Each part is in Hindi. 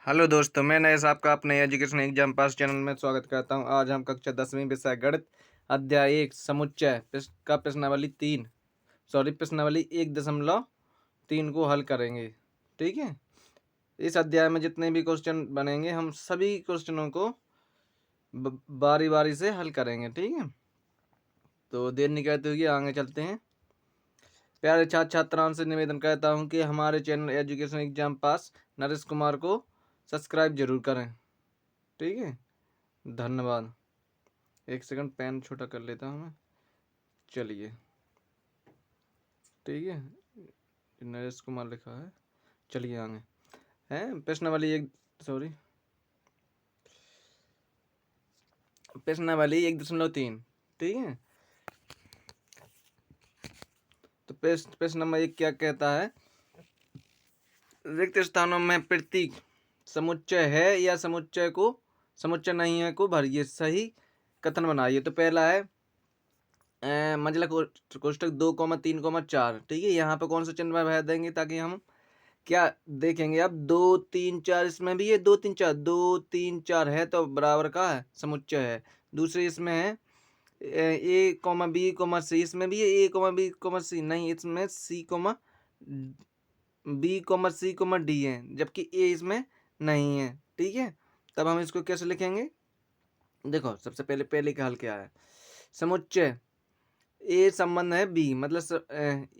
हेलो दोस्तों, मैं नरेश आपका अपने एजुकेशन एग्जाम पास चैनल में स्वागत करता हूं। आज हम कक्षा 10वीं विषय गणित अध्याय 1 समुच्चय का प्रश्नावली 1.3 को हल करेंगे। ठीक है, इस अध्याय में जितने भी क्वेश्चन बनेंगे हम सभी क्वेश्चनों को बारी बारी से हल करेंगे। ठीक है, तो देर नहीं करते हुए आगे चलते हैं। प्यारे छात्र छात्राओं से निवेदन करता हूं कि हमारे चैनल एजुकेशन एग्जाम पास नरेश कुमार को सब्सक्राइब जरूर करें। ठीक है, धन्यवाद। एक सेकंड, पेन छोटा कर लेता हूँ मैं। चलिए, ठीक है, नरेश कुमार लिखा है। चलिए आगे है प्रश्नावली एक, सॉरी, प्रश्नावली 1.3। ठीक है, तो प्रश्न नंबर 1 क्या कहता है? रिक्त स्थानों में प्रतीक समुच्चय है या समुच्चय नहीं है को भरिए। सही कथन बनाइए। तो पहला है मंझला कोष्टक 2,3,4। ठीक है, यहाँ पे कौन सा चिन्ह भर देंगे ताकि हम क्या देखेंगे? अब 2 3 4 इसमें भी है, 2 3 4 है तो बराबर का है, समुच्चय है। दूसरे इसमें है A, B, C, इसमें भी है A, B, C, नहीं, इसमें C, B, C, D है, जबकि A इसमें नहीं है। ठीक है, तब हम इसको कैसे लिखेंगे? देखो, सबसे पहले का हल क्या है? समुच्चय ए संबंध है बी, मतलब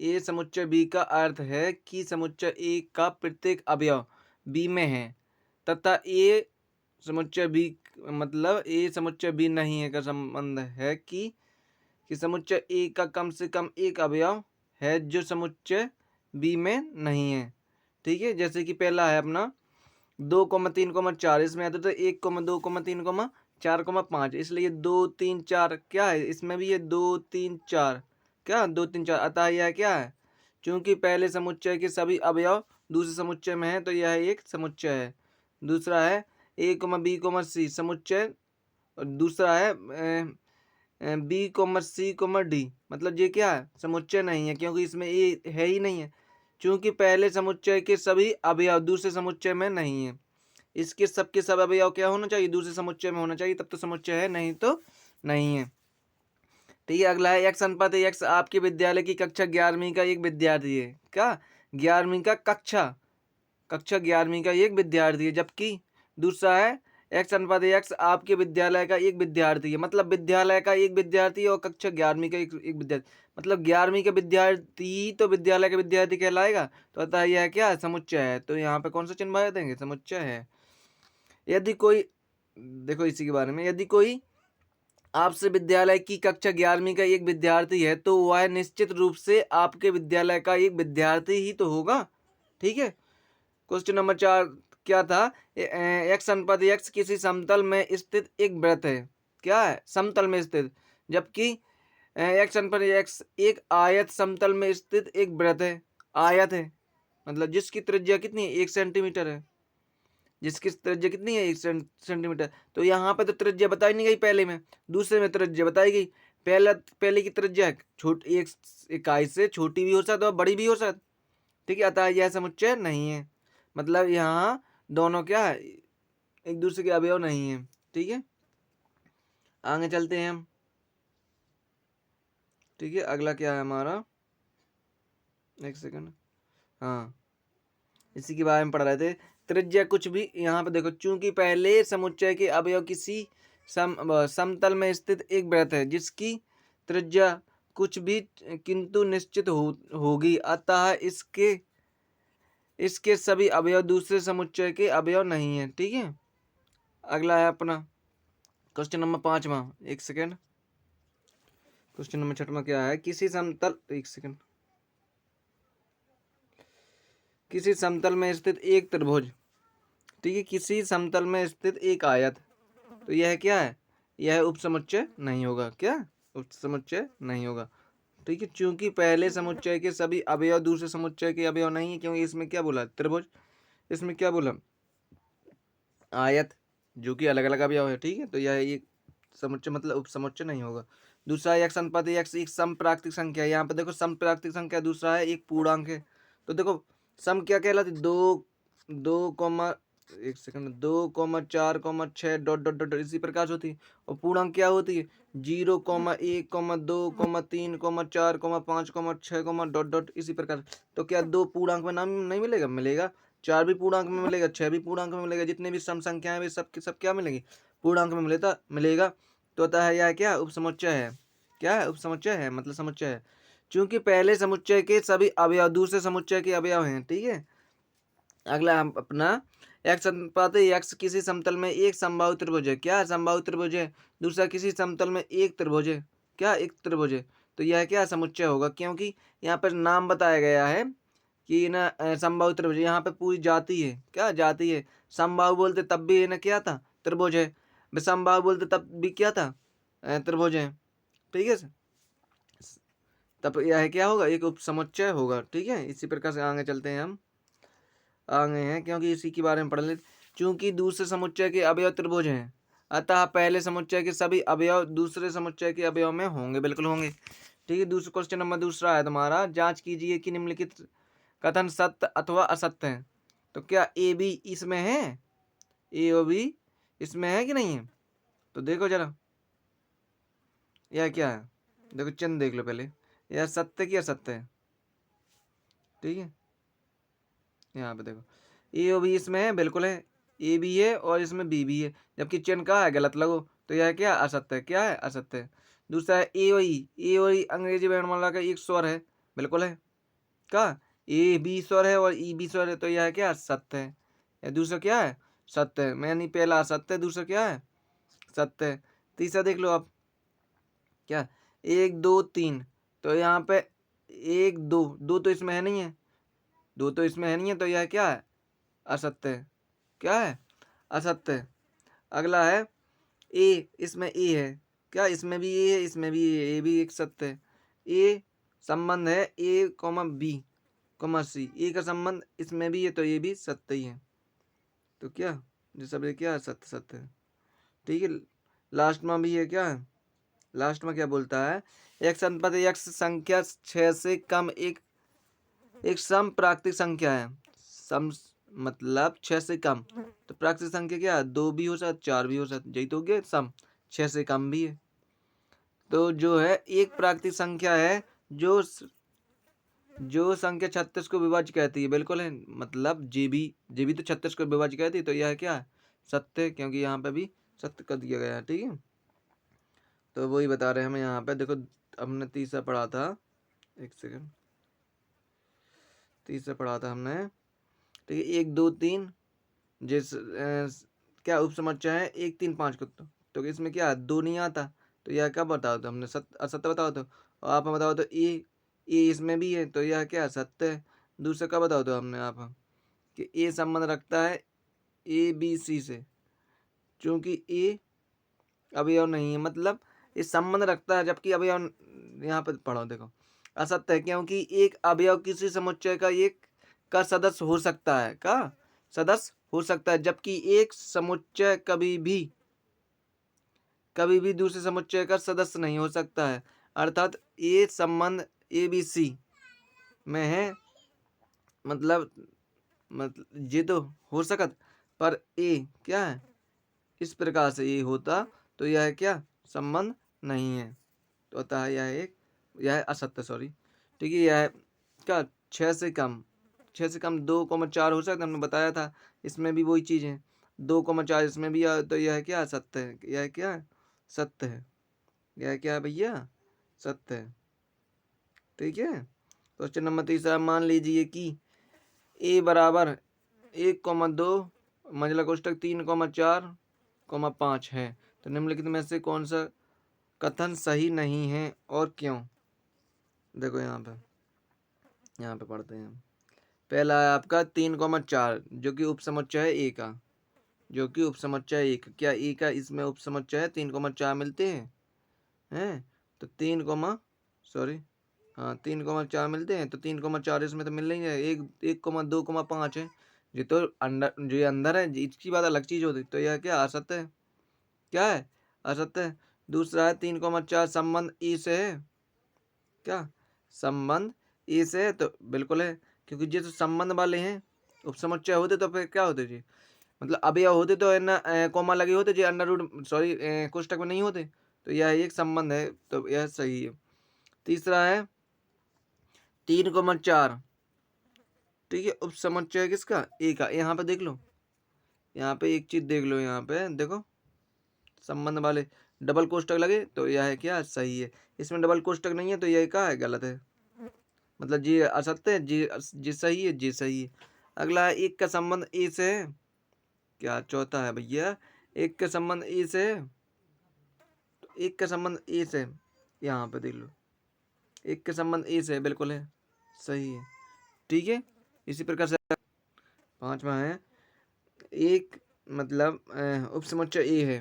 ए समुच्चय बी का अर्थ है कि समुच्चय ए का प्रत्येक अवयव बी में है तथा ए समुच्चय बी, मतलब ए समुच्चय बी नहीं है का संबंध है कि समुच्चय ए का कम से कम एक अवयव है जो समुच्चय बी में नहीं है। ठीक है, जैसे कि पहला है अपना 2,3,4, इसमें आता तो 1,2,3,4,5, इसलिए 2 3 4 क्या है? इसमें भी ये 2 3 4, क्या 2 3 4, अतः यह क्या है? क्योंकि पहले समुच्चय के सभी अवयव दूसरे समुच्चय में है तो यह एक समुच्चय है। दूसरा है A, B, C समुच्चय, और दूसरा है B, C, D, मतलब ये क्या है? समुच्चय नहीं है, क्योंकि इसमें ए है ही नहीं है। क्योंकि पहले समुच्चय के सभी अवयव दूसरे समुच्चय में नहीं है। इसके सबके सब अवयव क्या होना चाहिए? दूसरे समुच्चय में होना चाहिए, तब तो समुच्चय है, नहीं तो नहीं है। ठीक है, अगला है x अनुपात x आपके विद्यालय की कक्षा 11वीं का एक विद्यार्थी है। क्या? 11वीं का कक्षा 11वीं का एक विद्यार्थी है। जबकि दूसरा है x अनुपात x आपके विद्यालय का एक विद्यार्थी है, मतलब विद्यालय का एक विद्यार्थी और कक्षा 11वीं का एक विद्यार्थी, मतलब 11वीं का विद्यार्थी तो विद्यालय का विद्यार्थी कहलाएगा। तो अतः यह क्या है? समुच्चय है। तो यहाँ पे कौन सा चिन्ह बना देंगे? समुच्चय है। यदि कोई, देखो इसी के बारे में, यदि कोई आपसे विद्यालय की कक्षा 11वीं का एक विद्यार्थी है तो वह निश्चित रूप से आपके विद्यालय का एक विद्यार्थी ही तो होगा। ठीक है, क्वेश्चन नंबर 4 क्या था? x अनुपात x किसी समतल में स्थित एक वृत्त है। क्या है? समतल में स्थित। जबकि x अनुपात x एक आयत समतल में स्थित एक वृत्त है। आयत है मतलब जिसकी त्रिज्या कितनी है? 1 सेंटीमीटर है। जिसकी त्रिज्या कितनी है? 1 सेंटीमीटर। तो यहाँ पे तो त्रिज्या बताई नहीं गई पहले में, दूसरे में त्रिज्या बताई गई। पहले की त्रिज्या एक इकाई से छोटी भी हो सकती है और बड़ी भी हो सकती। ठीक है, अतः यह समुच्चय नहीं है, मतलब यहाँ दोनों क्या है? एक दूसरे के अवयव नहीं है। ठीक है, आगे चलते हैं हम। ठीक है, अगला क्या है हमारा? एक सेकंड, हाँ, इसी के बारे में पढ़ रहे थे। त्रिज्या कुछ भी, यहाँ पे देखो, चूंकि पहले समुच्चय के अवयव किसी समतल में स्थित एक वृत्त है जिसकी त्रिज्या कुछ भी किंतु निश्चित होगी, अतः इसके सभी अवयव दूसरे समुच्चय के अवयव नहीं है। ठीक है, अगला है अपना क्वेश्चन नंबर 5वां। एक सेकेंड, क्वेश्चन नंबर 6वां क्या है? किसी समतल, एक सेकेंड, किसी समतल में स्थित एक त्रिभुज। ठीक है, किसी समतल में स्थित एक आयत, तो यह क्या है? यह उपसमुच्चय नहीं होगा। क्या? उपसमुच्चय नहीं होगा। ठीक है, क्योंकि पहले समुच्चय के सभी अवयव दूसरे समुच्चय के अवयव नहीं है, क्योंकि इसमें क्या बोला? त्रिभुज। इसमें क्या बोला? आयत, जो कि अलग अलग अवयव है। ठीक है, तो यह एक समुच्चय मतलब उपसमुच्चय नहीं होगा। दूसरा x अनुपात x एक समप्राकृतिक संख्या है। यहाँ पे देखो समप्राकृतिक संख्या, दूसरा है एक पूर्णांक है। तो देखो सम क्या कहलाती? 2 2, एक सेकंड, 2,4,6 डॉट डॉट डॉट इसी प्रकार से होती है। और पूर्णांक क्या होती है? 0,1,2,3,4,5,6, डॉट डॉट इसी प्रकार। तो क्या दो पूर्णांक में नाम नहीं मिलेगा? मिलेगा। 4 भी पूर्णांक में मिलेगा, 6 भी पूर्णांक में मिलेगा, जितने भी सम संख्याएं वे सब सब क्या मिलेंगी? पूर्णांक में मिलेगा। तो होता है यह क्या? उपसमुच्चय है। क्या है? उपसमुच्चय है, मतलब समुच्चय है। चूंकि पहले समुच्चय के सभी अवयव दूसरे समुच्चय के अवयव हैं। ठीक है। अगला हम अपना एक्स अनुपात एक्स किसी समतल में एक समबाहु त्रिभुज है। क्या समबाहु त्रिभुज है? दूसरा किसी समतल में एक त्रिभुज है। क्या? एक त्रिभुज है। तो यह क्या समुच्चय होगा? क्योंकि यहाँ पर नाम बताया गया है कि ना समबाहु त्रिभुज, यहाँ पे पूरी जाति है। क्या जाति है? समबाहु बोलते तब भी ना क्या था? त्रिभुज है। विषमबाहु बोलते तब भी क्या था? त्रिभुज है। ठीक है। तब यह क्या होगा? एक उपसमुच्चय होगा। ठीक है। इसी प्रकार से आगे चलते हैं हम। आगे हैं क्योंकि इसी के बारे में पढ़ लेते। चूंकि दूसरे समुच्चय के अवयव त्रिभुज हैं, अतः पहले समुच्चय के सभी अवयव दूसरे समुच्चय के अवयव में होंगे। बिल्कुल होंगे। ठीक है। दूसरा क्वेश्चन नंबर दूसरा है तुम्हारा, जांच कीजिए कि निम्नलिखित कथन सत्य अथवा असत्य है। तो क्या ए बी इसमें है? ए और बी इसमें है कि नहीं है? तो देखो जरा, यह क्या है? देखो चिन्ह देख लो पहले, यह सत्य की असत्य है। ठीक है। यहाँ पे देखो ए और बी इसमें है, बिल्कुल है। ए भी है और इसमें बी भी है, जबकि चिन्ह कहाँ है? गलत लगो। तो यह क्या? असत्य है। क्या है? असत्य है। दूसरा है ए और ई। ए और ई अंग्रेजी वर्णमाला का एक स्वर है, बिल्कुल है। का ए बी स्वर है और ई बी स्वर है, तो यह क्या? सत्य है। या दूसरा क्या है? सत्य है। मैं नहीं, पहला असत्य है, दूसरा क्या है? सत्य है। तीसरा देख लो आप, क्या? 1 2 3। तो यहाँ पे 1 2, दो तो इसमें है नहीं है, दो तो इसमें है नहीं है, तो यह क्या है? असत्य है। क्या है? असत्य है। अगला है ए, इसमें ए है। क्या? इसमें भी ए है, इसमें भी ए है, ए भी एक सत्य है। ए संबंध है ए कॉमा बी कॉमा सी, ए का संबंध इसमें भी है, तो ये भी सत्य ही है। तो क्या? जो सब ये क्या है? सत्य सत्य है। ठीक है। लास्ट में भी है क्या? लास्ट में क्या बोलता है? एक्स अनुपात एक्स संख्या 6 से कम एक एक सम प्राकृतिक संख्या है। सम मतलब 6 से कम। तो प्राकृतिक संख्या क्या है? 2 भी हो सकता, 4 भी हो सकता, यही तो हो गया सम। 6 से कम भी है। तो जो है एक प्राकृतिक संख्या है जो संख्या 36 को विभाज्य कहती है। बिल्कुल है। मतलब जे भी तो 36 को विभाज्य कहती है, तो यह क्या है? सत्य है, क्योंकि यहाँ पे भी सत्य कर दिया गया है। ठीक है। तो वही बता रहे हैं हमें यहाँ पे। देखो हमने तीसरा पढ़ा था, एक सेकंड, तीसरा पढ़ा था हमने। ठीक है। 1 2 3 क्या उपसमुच्चय है 1 3 5 को। तो इसमें क्या है? 2 नहीं आता, तो यह क्या बताओ? तो हमने असत्य बताओ। तो और आप बताओ तो ए इसमें भी है, तो यह क्या? सत्य है। दूसरा का बताओ तो हमने आप कि ए संबंध रखता है ए बी सी से, क्योंकि ए अवयव नहीं है, मतलब ये संबंध रखता है, जबकि अवयव यहाँ पे पढ़ो देखो असत्य है, क्योंकि एक अवयव किसी समुच्चय का एक का सदस्य हो सकता है। का सदस्य हो सकता है, जबकि एक समुच्चय कभी भी दूसरे समुच्चय का सदस्य नहीं हो सकता है। अर्थात ये संबंध ए बी सी में है, मतलब ये तो हो सकत, पर ए क्या है? इस प्रकार से ये होता, तो यह क्या? संबंध नहीं है। तो होता है यह असत्य, सॉरी। ठीक है। यह क्या? 6 से कम 2,4 हो सकता है, हमने बताया था। इसमें भी वही चीज़ है, 2,4 इसमें भी तो यह क्या? सत्य है। यह क्या है? सत्य है। यह क्या है भैया? सत्य है। ठीक है। क्वेश्चन नंबर तीसरा, मान लीजिए कि ए बराबर 1,2 मंझला कोष्टक 3,4,5 है। तो निम्नलिखित में से कौन सा कथन सही नहीं है और क्यों? देखो यहाँ पे पढ़ते हैं। पहला है आपका 3,4, जो कि उपसमुच्चय है ए का, जो कि उपसमुच्चय है ए का। क्या ए का इसमें उपसमुच्चय है? 3,4 मिलते हैं तो 3, हाँ 3,4 मिलते हैं, तो 3,4 इसमें तो मिल नहीं है। 1,2,5 है, ये तो अंदर, जो ये अंदर है, इसकी बात अलग चीज होती। तो यह क्या? असत्य है। क्या है? असत्य है। दूसरा है 3,4 संबंध ई से है। क्या? संबंध ई से है, तो बिल्कुल है, क्योंकि ये तो संबंध वाले हैं, उपसमुच्चय होते तो फिर क्या होते जी? मतलब अवयव होते तो है ना कॉमा लगे होते, जो अंडर रूट सॉरी कोष्टक में नहीं होते। तो यह एक संबंध है, तो यह सही है। तीसरा है 3,4। ठीक है, उपसमुच्चय है किसका? ए का। यहाँ पे देख लो, यहाँ पे एक चीज देख लो, यहाँ पे देखो संबंध वाले डबल कोष्टक लगे, तो यह है क्या? सही है। इसमें डबल कोष्टक नहीं है, तो यह क्या है? गलत है। मतलब जी असत्य है, जी सही है, जी सही है। अगला है एक का संबंध ए से है। क्या चौथा है भैया? एक का संबंध ए से है, तो एक का संबंध ए से है। यहाँ पे देख लो, एक का संबंध ए से है, बिल्कुल है, सही है। ठीक है, इसी प्रकार से पांचवा है एक मतलब उपसमुच्चय ए है।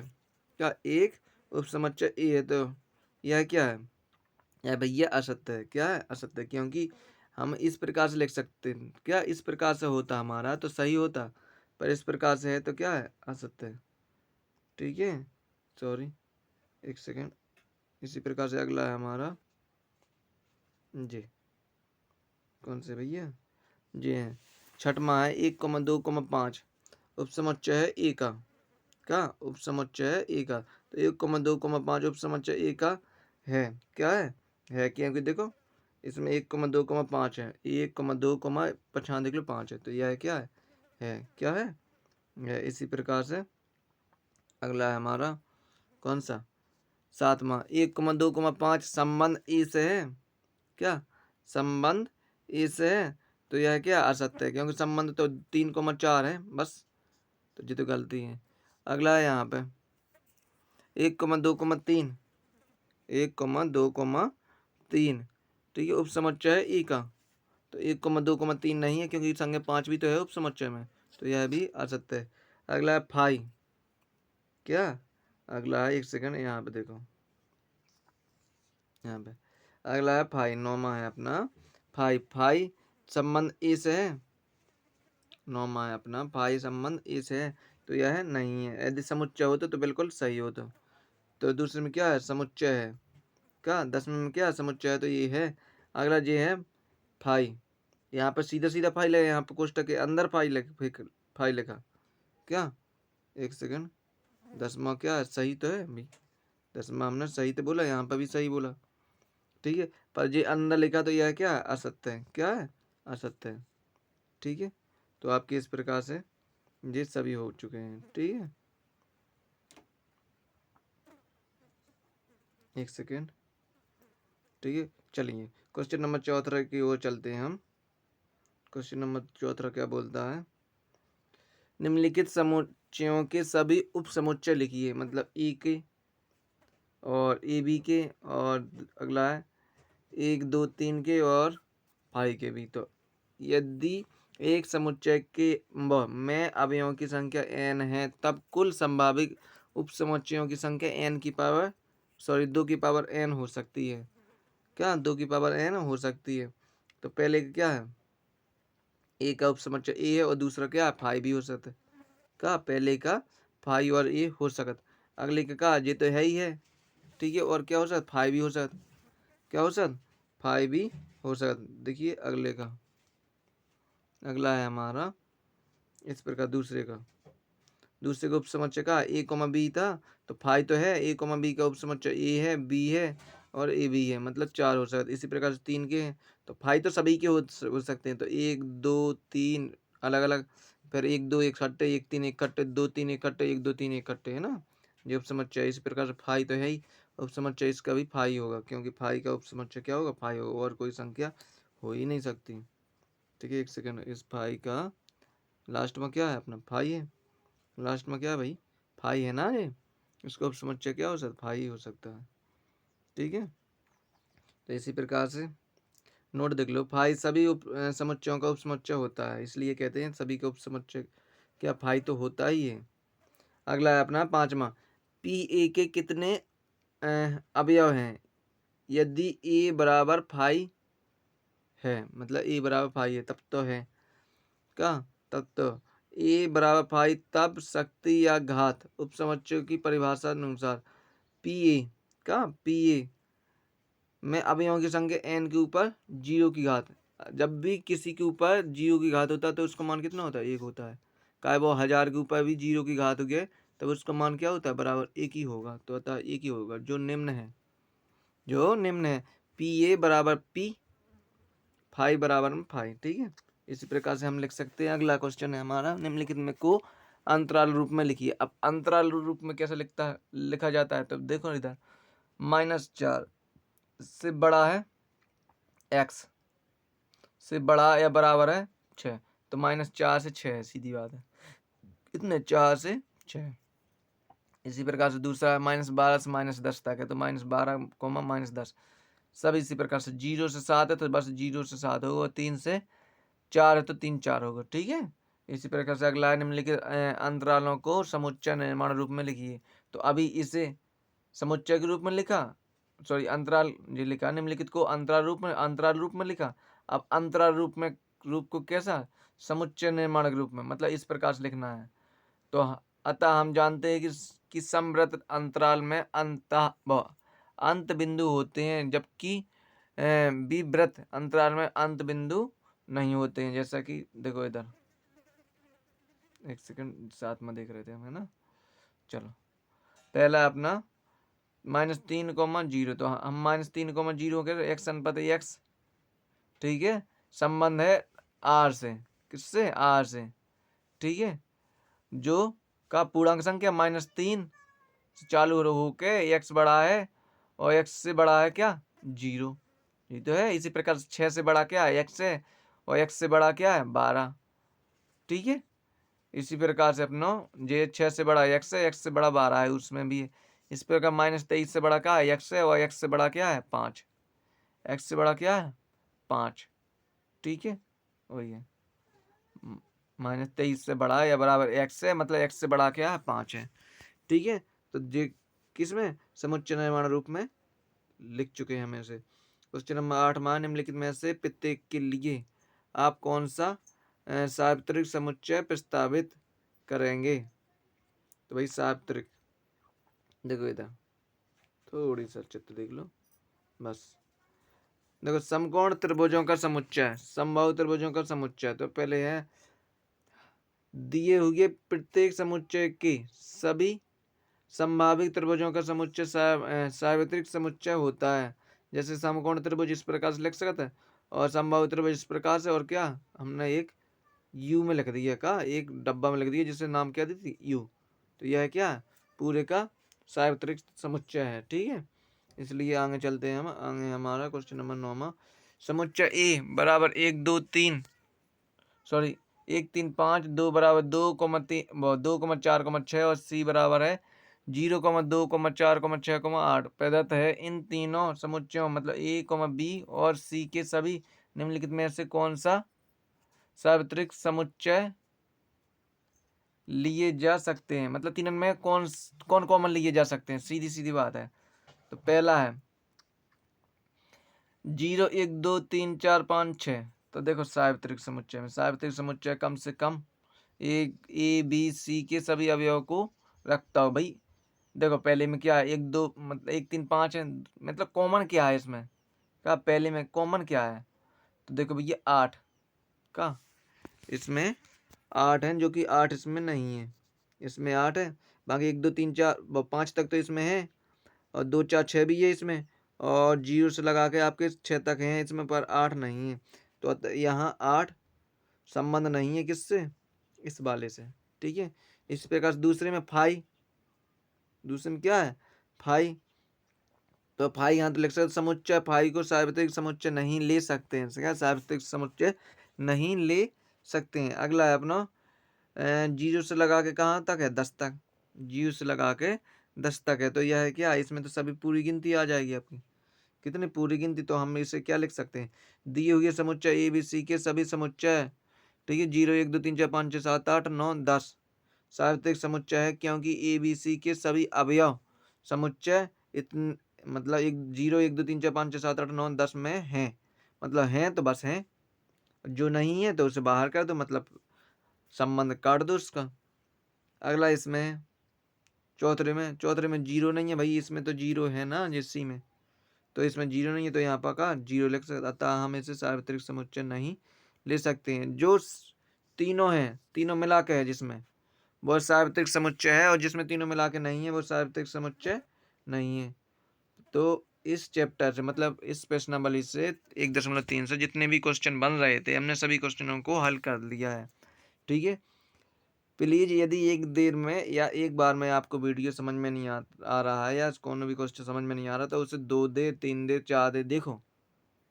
क्या एक उपसमुच्चय ए है, तो यह क्या है? यह भैया असत्य है। क्या है? असत्य है, क्योंकि हम इस प्रकार से लिख सकते हैं। क्या इस प्रकार से होता हमारा तो सही होता, पर इस प्रकार से है तो क्या है? असत्य है। ठीक है, सॉरी, एक सेकेंड। इसी प्रकार से अगला है हमारा जी, कौन से भैया? जी है छठवां है 1,2,5। उपसमुच्चय है ए का। क्या उपसमुच्चय है ए का? तो 1,2,5 उपसमुच्चय ए का है। क्या है क्योंकि देखो इसमें 1,2,5 है, 1,2, पछान देख लो 5 है, तो यह क्या है? क्या है? इसी प्रकार से अगला है हमारा कौन सा? सातवां 1,2,5 संबंध ए से है। क्या संबंध ए से है, तो यह क्या? असत्य है, क्योंकि संबंध तो 3,4 है बस, तो ये तो गलती है। अगला है यहाँ पे 1,2,3, 1,2,3। ठीक है, उपसमुच्चय है ई का। तो 1,2,3 नहीं है, क्योंकि संज्ञा 5 भी तो है उपसमुच्चय में, तो यह भी असत्य है। अगला है फाई। क्या अगला है? एक सेकंड, यहाँ पे देखो, यहाँ पे अगला है फाई, नौमा है अपना फाई। फाई संबंध ए से है। नौमा है अपना फाई संबंध ए से है, तो यह नहीं है। यदि समुच्चय होता तो बिल्कुल सही होता। तो दूसरे में क्या है? समुच्चय है। क्या 10वें में क्या समुच्चय है? तो ये है। अगला ये है फाई। यहाँ पर सीधा सीधा फाइल है, यहाँ पर कोष्टक के अंदर फाइल लिखा। क्या एक सेकंड, 10वां क्या है? सही तो है भाई, 10वां हमने सही तो बोला, यहाँ पर भी सही बोला। ठीक है, पर ये अंदर लिखा तो यह क्या है? असत्य है। क्या है? असत्य है। ठीक है, तो आपके इस प्रकार से ये सभी हो चुके हैं। ठीक है, एक सेकेंड। ठीक है, चलिए क्वेश्चन नंबर 14 की ओर चलते हैं हम। क्वेश्चन नंबर 14 क्या बोलता है? निम्नलिखित समुच्चयों के सभी उप समुच्चय लिखिए। मतलब ई के और ए बी के, और अगला है 1, 2, 3 के और फाई के भी। तो यदि एक समुच्चय के में अवयवों की संख्या n है, तब कुल संभावित उप समुच्चयों की संख्या n की पावर 2 की पावर n हो सकती है। क्या 2 की पावर n हो सकती है? तो पहले का क्या है? ए का उपसमुच्चय ए है, और दूसरा क्या है? फाई भी हो सकता है। का पहले का फाई और ए हो सकता, अगले का ये तो है ही है। ठीक है, और क्या हो सकता? फाई भी हो सकता। क्या हो सकता? फाई भी हो सकता। देखिए अगले का, अगला है हमारा इस प्रकार दूसरे का उपसमुच्चय का ए कोमा बी था, तो फाई तो है, ए कोमा बी का उपसमुच्चय ए है, बी है और ए बी है, मतलब 4 हो सकते। इसी प्रकार से 3 के हैं, तो फाई तो सभी के हो सकते हैं। तो 1, 2, 3 अलग अलग, फिर 1, 2 इकट्ठे, 1, 3 इकट्ठे, 2, 3 इकट्ठे, 1, 2, 3 इकट्ठे, है ना? ये उपसमुच्चय। इसी प्रकार से फाई तो है ही, उपसमुच्चय इसका भी फाई होगा, क्योंकि फाई का उपसमुच्चय क्या होगा? फाई होगा, और कोई संख्या हो ही नहीं सकती। ठीक है, एक सेकेंड, इस फाई का लास्ट में क्या है? अपना फाई है। लास्ट में क्या है भाई? फाई है ना ये, इसको उपसमुच्चय क्या हो सकता? फाई हो सकता है। ठीक है, तो इसी प्रकार से नोट देख लो, फाई सभी समुच्चयों का उपसमुच्चय होता है, इसलिए कहते हैं सभी का उपसमुच्चय क्या फाई तो होता ही है। अगला है अपना पांचवा, पी ए के कितने अवयव हैं? यदि ए बराबर फाई है, मतलब ए बराबर फाई है, तब तो है। क्या? तब तो ए बराबर फाई, तब शक्ति या घात उपसमुच्चय की परिभाषा अनुसार पी ए, क्या पी ए में अवयवों की संख्या n के ऊपर 0 की घात। जब भी किसी के ऊपर 0 की घात होता है, तो उसका मान कितना होता है? 1 होता है। क्या वो 1000 के ऊपर भी 0 की घात हो गया तब उसका मान क्या होता है, बराबर 1 ही होगा। तो अतः 1 ही होगा जो निम्न है पी ए बराबर पी, फाई बराबर में फाई। ठीक है, इसी प्रकार से हम लिख सकते हैं। अगला क्वेश्चन है हमारा, निम्नलिखित में को अंतराल रूप में लिखिए। अब अंतराल रूप में कैसे लिखा जाता है, तो देखो इधर -4 से बड़ा है x, से बड़ा या बराबर है 6, तो -4 से 6 है, सीधी बात है। कितने, 4 से 6। इसी प्रकार से दूसरा है -12 से -10 तक है, तो -12, -10 सब इसी प्रकार से। 0 से 7 है तो बस 0 से 7 होगा, 3 से 4 है तो 3 4 होगा। ठीक है, इसी प्रकार से अगला है, निम्नलिखित अंतरालों को समुच्चय निर्माण रूप में लिखिए। तो अभी इसे समुच्चय के रूप में लिखा, सॉरी अंतराल ये लिखा, निम्नलिखित को अंतराल रूप में लिखा। अब अंतराल रूप को कैसा, समुच्चय निर्माण रूप में, मतलब इस प्रकार से लिखना है। तो अतः हम जानते हैं कि समवृत्त अंतराल में अंत बिंदु होते हैं, जबकि विवृत्त अंतराल में अंत बिंदु नहीं होते हैं। जैसा कि देखो इधर, एक सेकंड साथ में देख रहे थे हम, है ना। चलो, पहला अपना -3, 0, तो हम -3, 0 के एक्स अनुपात एक्स, ठीक है, संबंध है आर से, किससे, आर से। ठीक है, जो का पूर्णांक संख्या -3 चालू होके एक्स बड़ा है और एक्स से बड़ा है क्या, 0, ये तो है। इसी प्रकार से 6 से बड़ा क्या है, एक्स है, और एक्स से बड़ा क्या है, 12। ठीक है, इसी प्रकार से अपना जे 6 से बड़ा एक्स है, एक्स से बड़ा 12 है, उसमें भी है। इस प्रकार -23 से बड़ा क्या है, एक्स है, और एक्स से बड़ा क्या है, 5, एक्स से बड़ा क्या है, 5। ठीक है, वही है, -23 से बड़ा या बराबर एक्स है, मतलब एक्स से बड़ा क्या है, 5 है। ठीक है, तो ये किस में, समुच्चय निर्माण रूप में लिख चुके हैं हम ऐसे। क्वेश्चन नंबर 8, निम्नलिखित में से प्रत्येक के लिए आप कौन सा सार्वत्रिक समुच्चय प्रस्तावित करेंगे। तो भाई सार्वत्रिक, देखो इधर थोड़ी सा चित्र देख लो बस। देखो, समकोण त्रिभुजों का समुच्चय, समबाहु त्रिभुजों का समुच्चय, तो पहले है दिए हुए प्रत्येक समुच्चय के सभी संभावित त्रिभुजों का समुच्चय सार्वत्रिक समुच्चय होता है। जैसे समकोण त्रिभुज इस प्रकार से लिख सकते हैं, और समबाहु त्रिभुज इस प्रकार से, और क्या हमने एक यू में लिख दिया, का एक डब्बा में लिख दिया जिससे नाम क्या दी थी, यू। तो यह क्या है, पूरे का सार्वत्रिक समुच्चय है। ठीक है, इसलिए आगे चलते हैं हम। आगे हमारा क्वेश्चन नंबर 9, समुच्चय ए बराबर 1 2 3, सॉरी 1 3 5, 2 बराबर 2,4,6 और सी बराबर है 0,2,4,6,8 प्रदत्त है। इन तीनों समुच्चयों मतलब ए, बी और सी के सभी निम्नलिखित में से कौन सा सार्वत्रिक समुच्चय लिए जा सकते हैं, मतलब तीनों में कौन कौन कॉमन लिए जा सकते हैं, सीधी सीधी बात है। तो पहला है 0 1 2 3 4 5 6, तो देखो सार्वत्रिक समुच्चय में, सार्वत्रिक समुच्चय कम से कम ए बी सी के सभी अवयवों को रखता हो। भाई देखो पहले में क्या है, 1 2 मतलब 1 3 5 है, मतलब कॉमन क्या है इसमें, क्या पहले में कॉमन क्या है, तो देखो भैया 8 का, इसमें 8 है, जो कि 8 इसमें नहीं है, इसमें 8 है। बाकी 1 2 3 4 5 तक तो इसमें है, और 2 4 6 भी है इसमें, और 0 से लगा के आपके 6 तक हैं इसमें, पर 8 नहीं है। तो यहाँ 8 संबंध नहीं है किससे, इस वाले से। ठीक है, इस प्रकार दूसरे में फाई, दूसरे में क्या है, फाई, तो फाई यहाँ तो लिख सकते समुच्चय फाई को सार्वत्रिक समुच्चय नहीं ले सकते हैं, क्या सार्वत्रिक समुच्चय नहीं ले सकते हैं। अगला है अपना 0 से लगा के कहाँ तक है, 10 तक, 0 से लगा के 10 तक है, तो यह है क्या, इसमें तो सभी पूरी गिनती आ जाएगी आपकी। कितनी पूरी गिनती, तो हम इसे क्या लिख सकते हैं, दिए हुए समुच्चय ए बी सी के सभी समुच्चय, ठीक है, 0 1 2 3 4 5 6 7 8 9 10 सार्वत्रिक समुच्चय है, क्योंकि ए बी सी के सभी अवयव समुच्चय मतलब 0 1 2 3 4 5 6 7 8 9 10 में हैं, मतलब हैं तो बस हैं, जो नहीं है तो उसे बाहर कर दो, मतलब संबंध काट दो उसका। अगला इसमें चौथे में 0 नहीं है भाई, इसमें तो 0 है ना जिस में, तो इसमें 0 नहीं है, तो यहाँ पर का 0 लिख सकते, अतः हम इसे सार्वत्रिक समुच्चय नहीं ले सकते हैं। जो तीनों हैं, तीनों मिला के है जिसमें, वो सार्वत्रिक समुच्चय है, और जिसमें तीनों मिला के नहीं है वो सार्वत्रिक समुच्चय नहीं है। तो इस चैप्टर से मतलब इस प्रश्नावली से 1.3 से जितने भी क्वेश्चन बन रहे थे हमने सभी क्वेश्चनों को हल कर लिया है। ठीक है, प्लीज यदि एक देर में या एक बार में आपको वीडियो समझ में नहीं आ रहा है या कौन भी क्वेश्चन समझ में नहीं आ रहा तो उसे 2 दे 3 दे 4 दे देखो।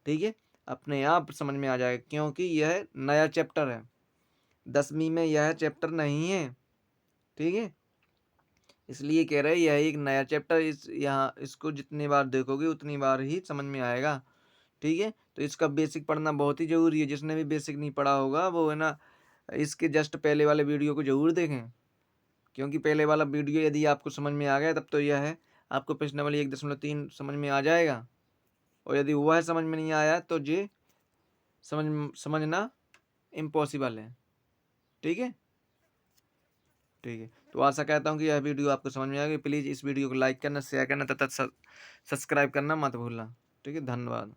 ठीक है, अपने आप समझ में आ जाएगा, क्योंकि यह नया चैप्टर है, 10वीं में यह चैप्टर नहीं है। ठीक है, इसलिए कह रहे हैं यह एक नया चैप्टर, इस यहाँ इसको जितनी बार देखोगे उतनी बार ही समझ में आएगा। ठीक है, तो इसका बेसिक पढ़ना बहुत ही ज़रूरी है। जिसने भी बेसिक नहीं पढ़ा होगा वो है ना इसके जस्ट पहले वाले वीडियो को ज़रूर देखें, क्योंकि पहले वाला वीडियो यदि आपको समझ में आ गया तब तो यह है आपको प्रश्नावली 1.3 समझ में आ जाएगा, और यदि वह समझ में नहीं आया तो ये समझना इम्पॉसिबल है। ठीक है, ठीक है, तो आशा करता हूँ कि यह वीडियो आपको समझ में आएगी। प्लीज़ इस वीडियो को लाइक करना, शेयर करना तथा सब्सक्राइब करना मत भूलना। ठीक है, धन्यवाद।